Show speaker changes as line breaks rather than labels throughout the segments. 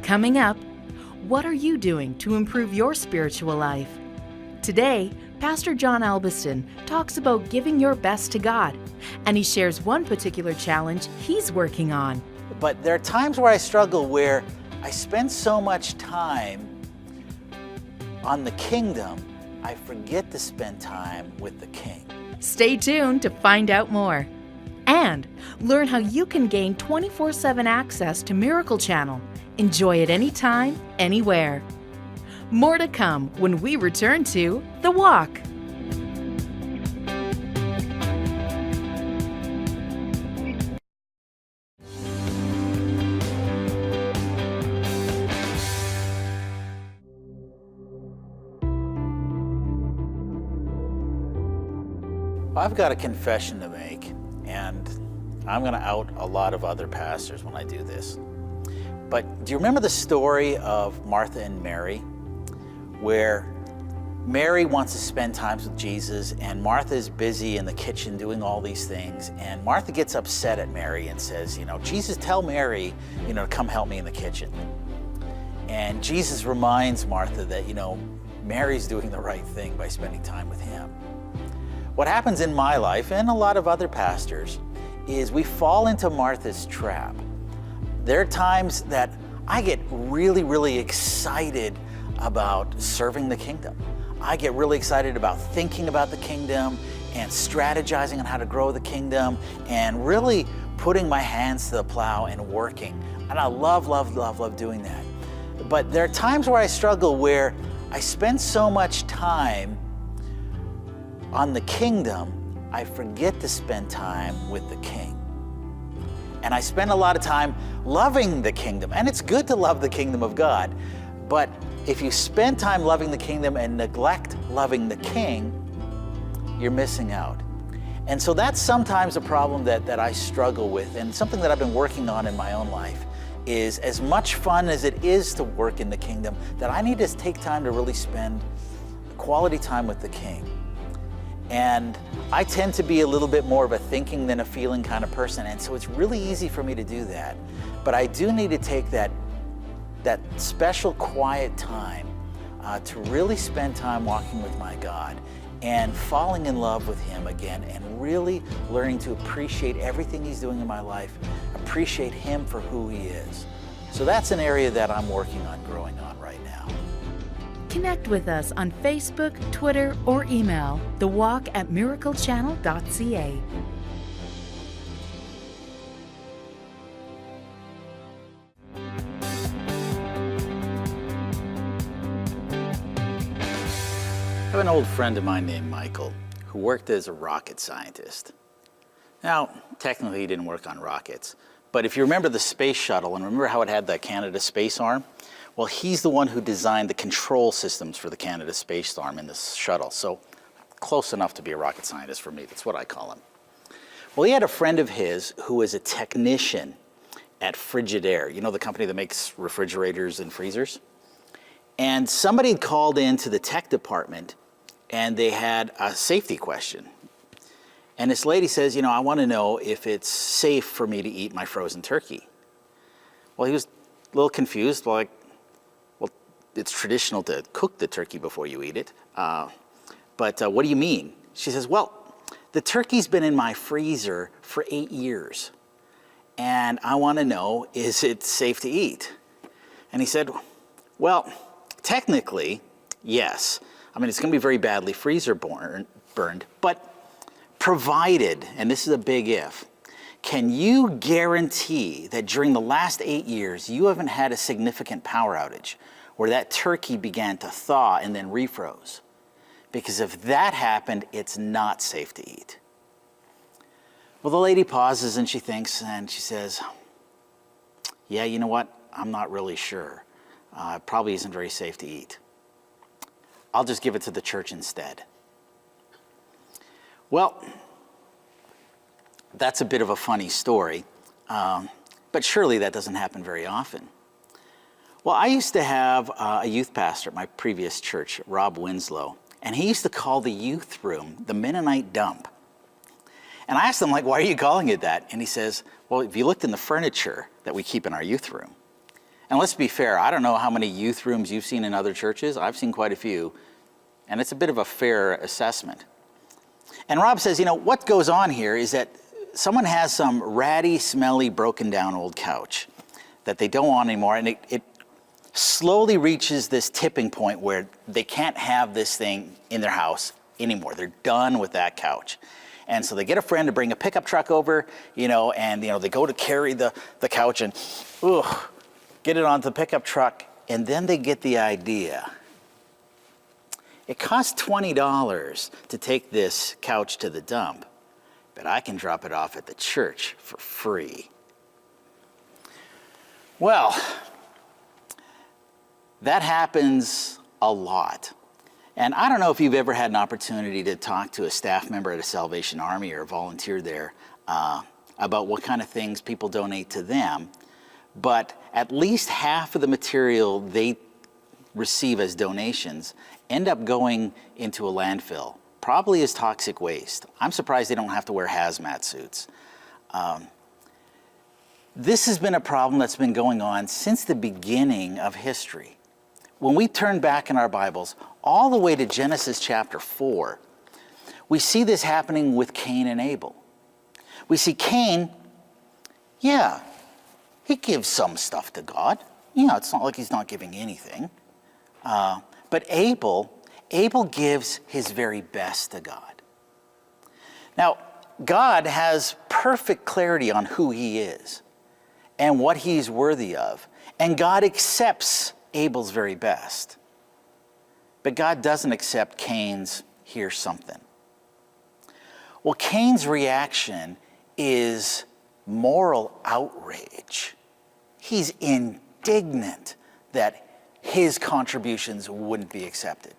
Coming up, what are you doing to improve your spiritual life? Today, Pastor John Albiston talks about giving your best to God, and he shares one particular challenge he's working on.
But there are times where I struggle where I spend so much time on the kingdom, I forget to spend time with the King.
Stay tuned to find out more. And learn how you can gain 24/7 access to Miracle Channel. Enjoy it anytime, anywhere. More to come when we return to The Walk.
I've got a confession to make, and I'm going to out a lot of other pastors when I do this. But do you remember the story of Martha and Mary, where Mary wants to spend time with Jesus, and Martha is busy in the kitchen doing all these things, and Martha gets upset at Mary and says, Jesus, tell Mary, to come help me in the kitchen. And Jesus reminds Martha that, Mary's doing the right thing by spending time with him. What happens in my life, and a lot of other pastors, is we fall into Martha's trap. There are times that I get really, really excited about serving the kingdom. I get really excited about thinking about the kingdom and strategizing on how to grow the kingdom and really putting my hands to the plow and working. And I love, love, love, love doing that. But there are times where I struggle where I spend so much time on the kingdom, I forget to spend time with the King. And I spend a lot of time loving the kingdom. And it's good to love the kingdom of God. But if you spend time loving the kingdom and neglect loving the King, you're missing out. And so that's sometimes a problem that I struggle with, and something that I've been working on in my own life is, as much fun as it is to work in the kingdom, that I need to take time to really spend quality time with the King. And I tend to be a little bit more of a thinking than a feeling kind of person, and so it's really easy for me to do that. But I do need to take that special quiet time to really spend time walking with my God and falling in love with him again, and really learning to appreciate everything he's doing in my life, appreciate him for who he is. So that's an area that I'm working on growing on right now.
Connect with us on Facebook, Twitter, or email thewalk@miraclechannel.ca.
I have an old friend of mine named Michael who worked as a rocket scientist. Now, technically he didn't work on rockets, but if you remember the space shuttle and remember how it had the Canada space arm, well, he's the one who designed the control systems for the Canada space arm in this shuttle. So close enough to be a rocket scientist for me. That's what I call him. Well, he had a friend of his who was a technician at Frigidaire, the company that makes refrigerators and freezers. And somebody had called into the tech department and they had a safety question. And this lady says, I want to know if it's safe for me to eat my frozen turkey. Well, he was a little confused, well, it's traditional to cook the turkey before you eat it. But what do you mean? She says, well, the turkey's been in my freezer for 8 years. And I want to know, is it safe to eat? And he said, well, technically, yes. It's going to be very badly freezer burned, but provided, and this is a big if, can you guarantee that during the last 8 years, you haven't had a significant power outage where that turkey began to thaw and then refroze? Because if that happened, it's not safe to eat. Well, the lady pauses and she thinks and she says, yeah, you know what? I'm not really sure. It probably isn't very safe to eat. I'll just give it to the church instead. Well, that's a bit of a funny story, but surely that doesn't happen very often. Well, I used to have a youth pastor at my previous church, Rob Winslow, and he used to call the youth room the Mennonite dump. And I asked him, why are you calling it that? And he says, well, if you looked in the furniture that we keep in our youth room, And let's be fair, I don't know how many youth rooms you've seen in other churches. I've seen quite a few, and it's a bit of a fair assessment. And Rob says, what goes on here is that someone has some ratty, smelly, broken down old couch that they don't want anymore, and it slowly reaches this tipping point where they can't have this thing in their house anymore. They're done with that couch. And so they get a friend to bring a pickup truck over, and they go to carry the couch and get it onto the pickup truck, and then they get the idea. It costs $20 to take this couch to the dump, but I can drop it off at the church for free. Well, that happens a lot. And I don't know if you've ever had an opportunity to talk to a staff member at a Salvation Army or volunteer there about what kind of things people donate to them, but at least half of the material they receive as donations end up going into a landfill, probably as toxic waste. I'm surprised they don't have to wear hazmat suits. This has been a problem that's been going on since the beginning of history. When we turn back in our Bibles, all the way to Genesis chapter 4, we see this happening with Cain and Abel. We see Cain, he gives some stuff to God. It's not like he's not giving anything. But Abel gives his very best to God. Now, God has perfect clarity on who he is and what he's worthy of. And God accepts Abel's very best. But God doesn't accept Cain's "here's something." Well, Cain's reaction is moral outrage. He's indignant that his contributions wouldn't be accepted.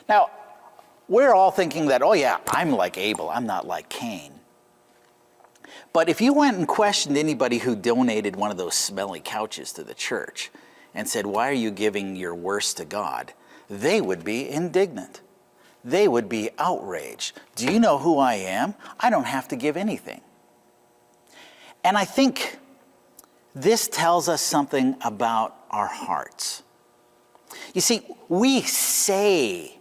Now, we're all thinking that, I'm like Abel, I'm not like Cain. But if you went and questioned anybody who donated one of those smelly couches to the church and said, why are you giving your worst to God? They would be indignant. They would be outraged. Do you know who I am? I don't have to give anything. And I think this tells us something about our hearts. You see, we say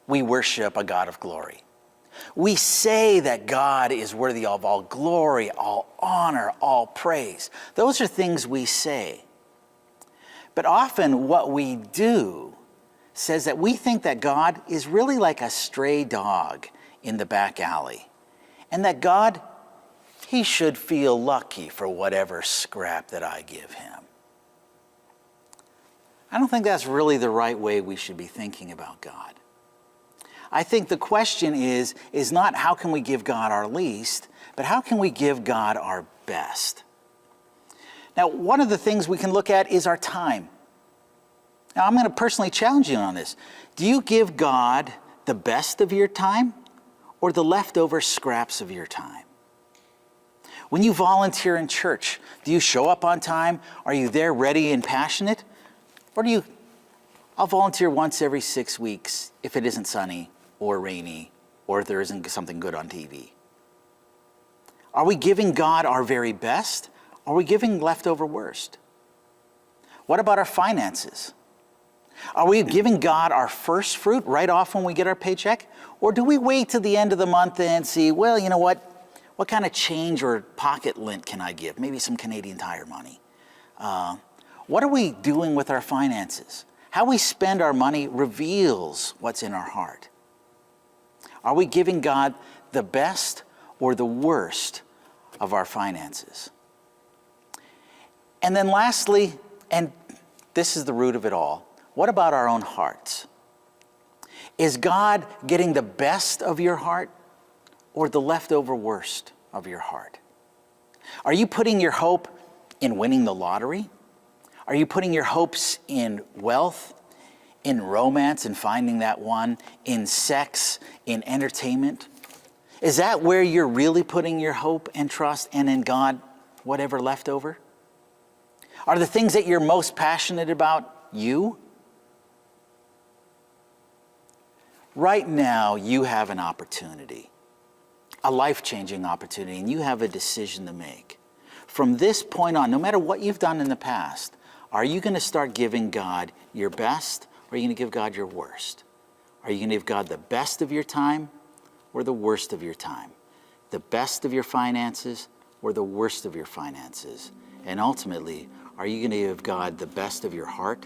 we worship a God of glory. We say that God is worthy of all glory, all honor, all praise. Those are things we say. But often what we do says that we think that God is really like a stray dog in the back alley, and that God, he should feel lucky for whatever scrap that I give him. I don't think that's really the right way we should be thinking about God. I think the question is not how can we give God our least, but how can we give God our best? Now, one of the things we can look at is our time. Now, I'm going to personally challenge you on this. Do you give God the best of your time or the leftover scraps of your time? When you volunteer in church, do you show up on time? Are you there ready and passionate? Or I'll volunteer once every 6 weeks if it isn't sunny or rainy or if there isn't something good on TV? Are we giving God our very best? Or are we giving leftover worst? What about our finances? Are we giving God our first fruit right off when we get our paycheck? Or do we wait till the end of the month and see, well, you know what? What kind of change or pocket lint can I give? Maybe some Canadian Tire money. What are we doing with our finances? How we spend our money reveals what's in our heart. Are we giving God the best or the worst of our finances? And then lastly, and this is the root of it all, what about our own hearts? Is God getting the best of your heart or the leftover worst of your heart? Are you putting your hope in winning the lottery? Are you putting your hopes in wealth, in romance and finding that one, in sex, in entertainment? Is that where you're really putting your hope and trust, and in God, whatever left over? Are the things that you're most passionate about you? Right now, you have an opportunity, a life-changing opportunity, and you have a decision to make. From this point on, no matter what you've done in the past, Are you going to start giving God your best, or are you going to give God your worst? Are you going to give God the best of your time or the worst of your time? The best of your finances or the worst of your finances? And ultimately, are you going to give God the best of your heart